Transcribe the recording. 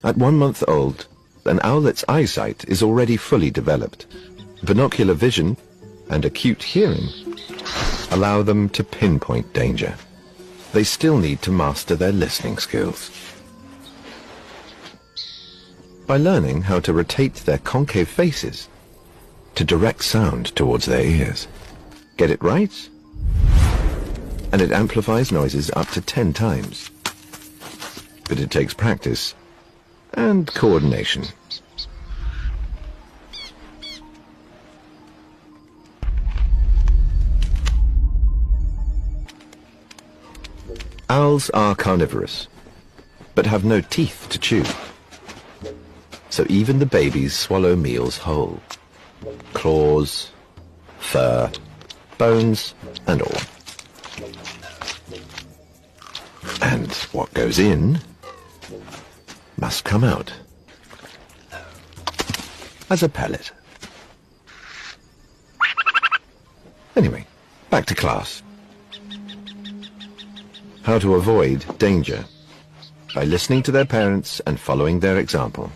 At 1 month old, an owlet's eyesight is already fully developed. Binocular vision and acute hearing allow them to pinpoint danger. They still need to master their listening skills. By learning how to rotate their concave faces to direct sound towards their ears. Get it right? And it amplifies noises up to 10 times. But it takes practice and coordination. Owls are carnivorous, but have no teeth to chew. So even the babies swallow meals whole. Claws, fur, bones, and all. And what goes in must come out as a pellet. Anyway, back to class. How to avoid danger by listening to their parents and following their example.